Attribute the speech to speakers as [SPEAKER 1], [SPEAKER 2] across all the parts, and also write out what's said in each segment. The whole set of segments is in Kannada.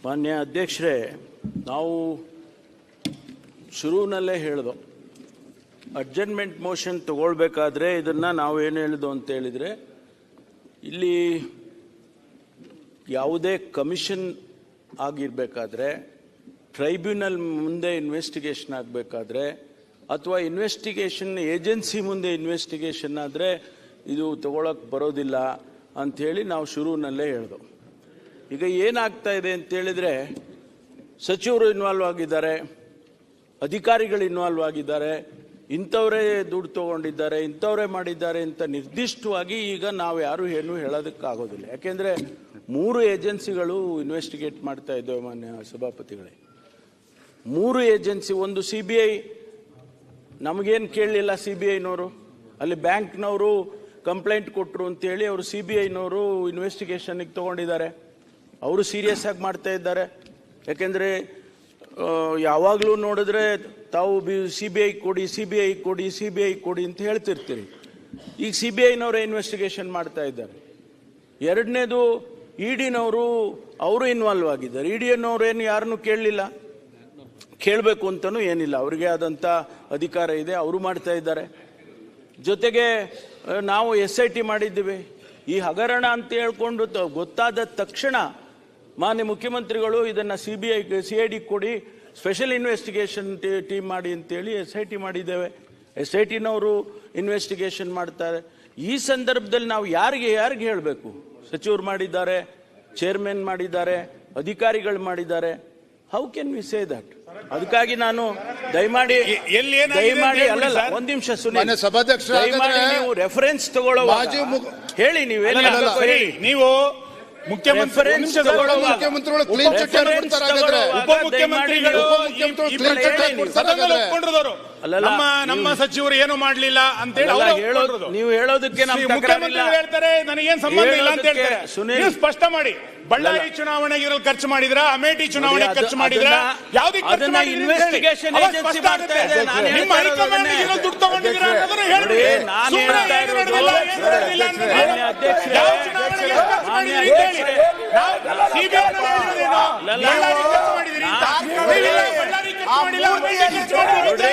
[SPEAKER 1] ಮಾನ್ಯ ಅಧ್ಯಕ್ಷರೇ, ನಾವು ಶುರುವಿನಲ್ಲೇ ಹೇಳಿದೋ ಅಡ್ಜರ್ನ್ಮೆಂಟ್ ಮೋಷನ್ ತಗೊಳ್ಬೇಕಾದ್ರೆ ಇದನ್ನು ನಾವು ಏನು ಹೇಳಿದೋ ಅಂತ ಹೇಳಿದರೆ, ಇಲ್ಲಿ ಯಾವುದೇ ಕಮಿಷನ್ ಆಗಿರಬೇಕಾದ್ರೆ, ಟ್ರೈಬ್ಯುನಲ್ ಮುಂದೆ ಇನ್ವೆಸ್ಟಿಗೇಷನ್ ಆಗಬೇಕಾದ್ರೆ, ಅಥವಾ ಇನ್ವೆಸ್ಟಿಗೇಷನ್ ಏಜೆನ್ಸಿ ಮುಂದೆ ಇನ್ವೆಸ್ಟಿಗೇಷನ್ ಆದರೆ ಇದು ತಗೊಳಕ್ಕೆ ಬರೋದಿಲ್ಲ ಅಂಥೇಳಿ ನಾವು ಶುರುವಿನಲ್ಲೇ ಹೇಳ್ದೋ. ಈಗ ಏನಾಗ್ತಾ ಇದೆ ಅಂತೇಳಿದರೆ, ಸಚಿವರು ಇನ್ವಾಲ್ವ್ ಆಗಿದ್ದಾರೆ, ಅಧಿಕಾರಿಗಳು ಇನ್ವಾಲ್ವ್ ಆಗಿದ್ದಾರೆ, ಇಂಥವರೇ ದುಡ್ಡು ತೊಗೊಂಡಿದ್ದಾರೆ, ಇಂಥವರೇ ಮಾಡಿದ್ದಾರೆ ಅಂತ ನಿರ್ದಿಷ್ಟವಾಗಿ ಈಗ ನಾವು ಯಾರು ಏನು ಹೇಳೋದಕ್ಕಾಗೋದಿಲ್ಲ. ಯಾಕೆಂದರೆ 3 ಏಜೆನ್ಸಿಗಳು ಇನ್ವೆಸ್ಟಿಗೇಟ್ ಮಾಡ್ತಾ ಇದ್ದೇವೆ ಮಾನ್ಯ ಸಭಾಪತಿಗಳೇ. 3 ಏಜೆನ್ಸಿ, ಒಂದು CBI, ನಮಗೇನು ಕೇಳಲಿಲ್ಲ CBIನವರು, ಅಲ್ಲಿ ಬ್ಯಾಂಕ್ನವರು ಕಂಪ್ಲೇಂಟ್ ಕೊಟ್ಟರು ಅಂತೇಳಿ ಅವರು CBIನವರು ಇನ್ವೆಸ್ಟಿಗೇಷನ್ಗೆ ತೊಗೊಂಡಿದ್ದಾರೆ. ಅವರು ಸೀರಿಯಸ್ ಆಗಿ ಮಾಡ್ತಾ ಇದ್ದಾರೆ. ಯಾಕೆಂದರೆ ಯಾವಾಗಲೂ ನೋಡಿದ್ರೆ ತಾವು CBI ಕೊಡಿ CBI ಕೊಡಿ CBI ಕೊಡಿ ಅಂತ ಹೇಳ್ತಿರ್ತೀರಿ. ಈಗ CBIನವರೇ ಇನ್ವೆಸ್ಟಿಗೇಷನ್ ಮಾಡ್ತಾ ಇದ್ದಾರೆ. ಎರಡನೇದು EDನವರು, ಅವರು ಇನ್ವಾಲ್ವ್ ಆಗಿದ್ದಾರೆ. EDನವರೇನು ಯಾರನ್ನೂ ಕೇಳಲಿಲ್ಲ, ಕೇಳಬೇಕು ಅಂತಲೂ ಏನಿಲ್ಲ, ಅವರಿಗೆ ಆದಂಥ ಅಧಿಕಾರ ಇದೆ, ಅವರು ಮಾಡ್ತಾ ಇದ್ದಾರೆ. ಜೊತೆಗೆ ನಾವು SIT ಮಾಡಿದ್ದೀವಿ. ಈ ಹಗರಣ ಅಂತ ಹೇಳ್ಕೊಂಡು ಗೊತ್ತಾದ ತಕ್ಷಣ ಮಾನ್ಯ ಮುಖ್ಯಮಂತ್ರಿಗಳು ಇದನ್ನು CID ಕೊಡಿ, ಸ್ಪೆಷಲ್ ಇನ್ವೆಸ್ಟಿಗೇಷನ್ ಟೀಮ್ ಮಾಡಿ ಅಂತೇಳಿ SIT ಮಾಡಿದ್ದೇವೆ. SITನವರು ಇನ್ವೆಸ್ಟಿಗೇಷನ್ ಮಾಡ್ತಾರೆ. ಈ ಸಂದರ್ಭದಲ್ಲಿ ನಾವು ಯಾರಿಗೆ ಹೇಳಬೇಕು? ಸಚಿವರು ಮಾಡಿದ್ದಾರೆ, ಚೇರ್ಮನ್ ಮಾಡಿದ್ದಾರೆ, ಅಧಿಕಾರಿಗಳು ಮಾಡಿದ್ದಾರೆ. How can we say that? ಅದಕ್ಕಾಗಿ ನಾನು ದಯಮಾಡಿ ಅಲ್ಲಲ್ಲ, ಒಂದು ನಿಮಿಷ ಸುನೀಲ್, ದಯಮಾಡಿ ನೀವು ರೆಫರೆನ್ಸ್ ತಗೊಳ್ಳುವಾಗ ಹೇಳಿ,
[SPEAKER 2] ನೀವು ಮುಖ್ಯಮಂತ್ರಿಗಳು ಕ್ಲೀನ್ ಚಿಟ್ ಉಪಮುಖ್ಯಮಂತ್ರಿಗಳು ನಮ್ಮ ಸಚಿವರು ಏನು ಮಾಡಲಿಲ್ಲ ಅಂತ ಹೇಳಿ
[SPEAKER 1] ನೀವು ಹೇಳೋದಕ್ಕೆ
[SPEAKER 2] ಮುಖ್ಯಮಂತ್ರಿಗಳು ಹೇಳ್ತಾರೆ ನನಗೇನು ಸಂಬಂಧ ಇಲ್ಲ ಅಂತ ಹೇಳ್ತಾರೆ. ನೀವು ಸ್ಪಷ್ಟ ಮಾಡಿ, ಬಳ್ಳಾರಿ ಚುನಾವಣೆಗೆ ಇದ್ರಲ್ಲಿ ಖರ್ಚು ಮಾಡಿದ್ರ, ಅಮೇಠಿ ಚುನಾವಣೆ ಖರ್ಚು ಮಾಡಿದ್ರ, ಯಾವ್ದಕ್ಕೆ ಖರ್ಚು ಮಾಡಿದ್ರ, ನಿಮ್ಮ ಹೈಕಮಾಂಡ್ ಇದ್ರಲ್ಲಿ ದುಡ್ಡು ತಗೊಂಡಿದ್ರ ಅನ್ನೋದನ್ನ ಹೇಳ್ಬಿಡಿ. ಯಾವ ಚುನಾವಣೆಗೆ ಖರ್ಚು ಮಾಡಿದ್ರಿ ಅಂತ ಹೇಳಿ. ಬಳ್ಳಾರಿ ಖರ್ಚು ಮಾಡಿದಿರಿ, ಬಳ್ಳಾರಿ ಖರ್ಚು ಮಾಡಿಲ್ಲ, ಸಮೇತ ಹೇಳಿರಿ.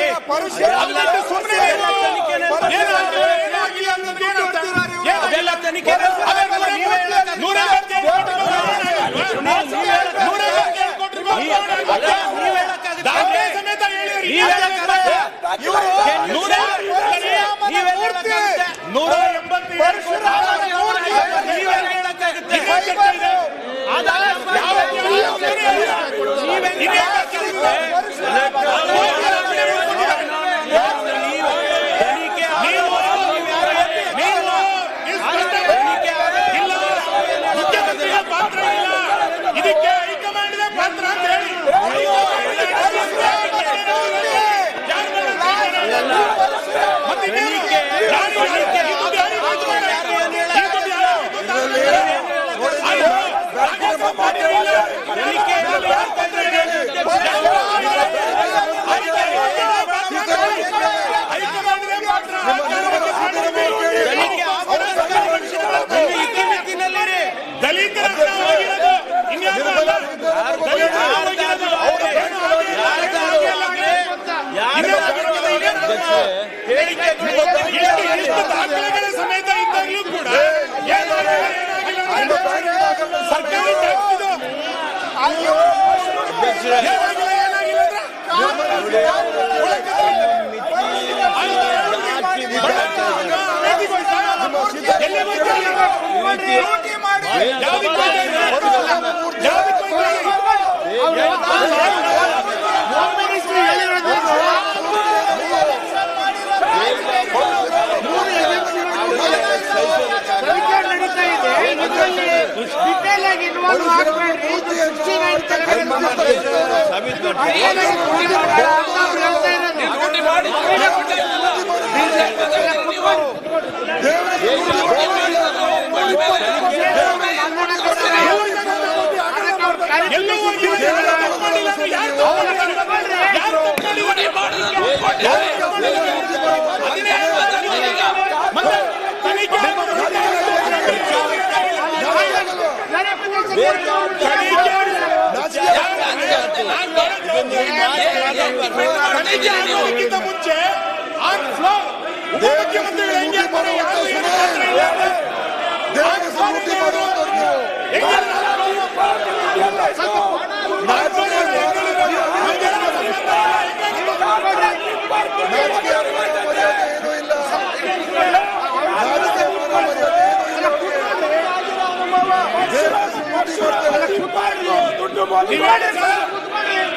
[SPEAKER 3] 别
[SPEAKER 2] ವೇದಿಕೆ ಆಗೋದಕ್ಕಿಂತ ಮುಂಚೆ ಆನ್ ಫ್ಲೋರ್ ಉಪಮುಖ್ಯಮಂತ್ರಿಗಳು ಹೆಂಗೆ ಇರ್ತಾರೆ? ಯಾರು ಏನು ತೊಂದ್ರೆ ಇಲ್ಲ ಅಂದ್ರೆ ಆನ್ ಫ್ಲೋರ್ ಹೆಂಗೆ ಇರೋದು? ಹೆಂಗೆ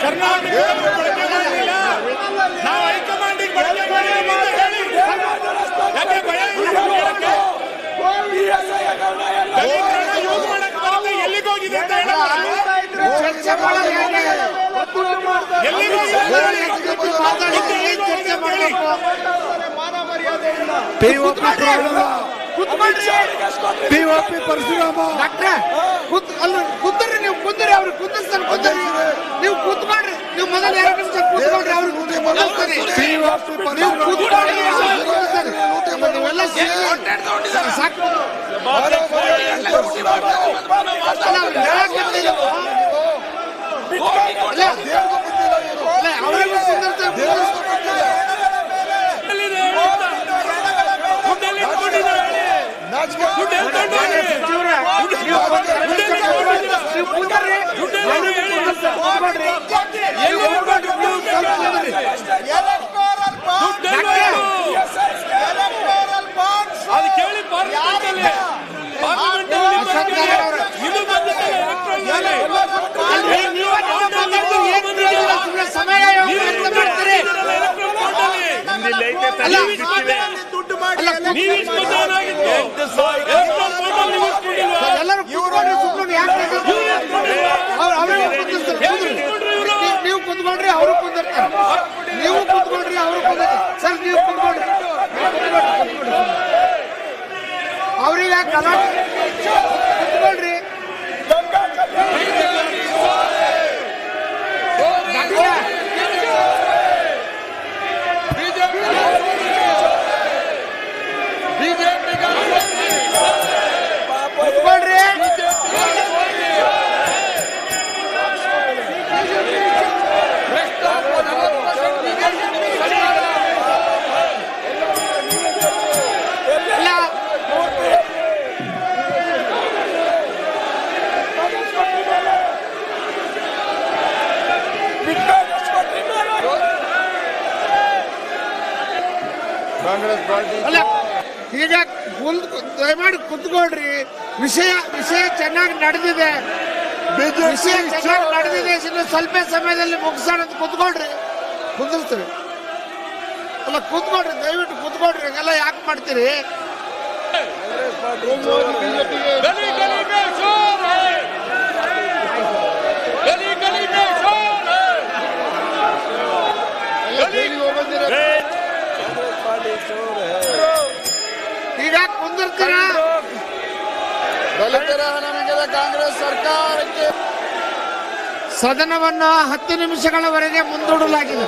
[SPEAKER 2] ಕರ್ನಾಟಕ ಬಳಕೆ ಮಾಡಿಲ್ಲ, ನಾವು ಹೈಕಮಾಂಡಿಗೆ ಬಳಕೆ ಮಾಡಿಲ್ಲ ಅಂತ ಹೇಳಿ ಯಾಕೆ ಭಯ ಹೇಳಕ್ಕೆ? ದಲಿತರನ್ನ ಯೂಸ್ ಮಾಡಕ್ಕೆ ಬರುತ್ತೆ, ಎಲ್ಲಿಗೋಗಿದೆ ಅಂತ ಹೇಳಿ
[SPEAKER 3] ಪಿಒಪಿ ಪರಶುರಾಮ ಕುಂದ್ರಿ, ನೀವು ಕುಂದ್ರಿ, ಅವ್ರಿಗೆ ಕುಂದಿಸ್ತಾರೆ, ಕುಂದ್ರಿ, ನೀವು ಕೂತ್ಕೊಳ್ರಿ, ನೀವು ಮೊದಲು 2 ನಿಮಿಷ ಕೂತ್ಕೊಳ್ರಿ, ಅವ್ರಿಗೆ ನೀವೆಲ್ಲ ಸಾಕು. ಅವರಿಗೆ
[SPEAKER 4] ಅದು ಕೇಳಿ
[SPEAKER 3] ಎಲ್ಲರೂ ನೀವು ಕುಂತ್ಕೊಳ್ರಿ, ಅವರು ಕುಂದಿರ್ತಾರೆ, ನೀವು ಕುಂತ್ಕೊಳ್ರಿ, ಅವರು ಕುಂದಿರ್ತಾರೆ. ಸರ್ ನೀವು ಕುಂತ್ಕೊಳ್ರಿ, ಅವ್ರಿಗೆ ಕುಂತ್ಕೊಳ್ರಿ. ಅಲ್ಲ, ಈಗ ದಯಮಾಡಿ ಕುತ್ಕೊಳ್ರಿ. ವಿಷಯ ಚೆನ್ನಾಗಿ ನಡೆದಿದೆ, ಸ್ವಲ್ಪ ಸಮಯದಲ್ಲಿ ಮುಗಿಸೋಣ ಅಂತ ಕುತ್ಕೊಳ್ರಿ, ಕುಂದಿರ್ತೀವಿ. ಅಲ್ಲ ಕುತ್ಕೊಳ್ರಿ, ದಯವಿಟ್ಟು ಕುತ್ಕೊಳ್ರಿ, ಎಲ್ಲ ಯಾಕೆ ಮಾಡ್ತೀರಿ? ಈಗ ಕುಂದಿರ್ತೀರ?
[SPEAKER 5] ದಲಿತರ ನಮಗೆ ಕಾಂಗ್ರೆಸ್ ಸರ್ಕಾರಕ್ಕೆ
[SPEAKER 3] ಸದನವನ್ನು 10 ನಿಮಿಷಗಳವರೆಗೆ ಮುಂದೂಡಲಾಗಿದೆ.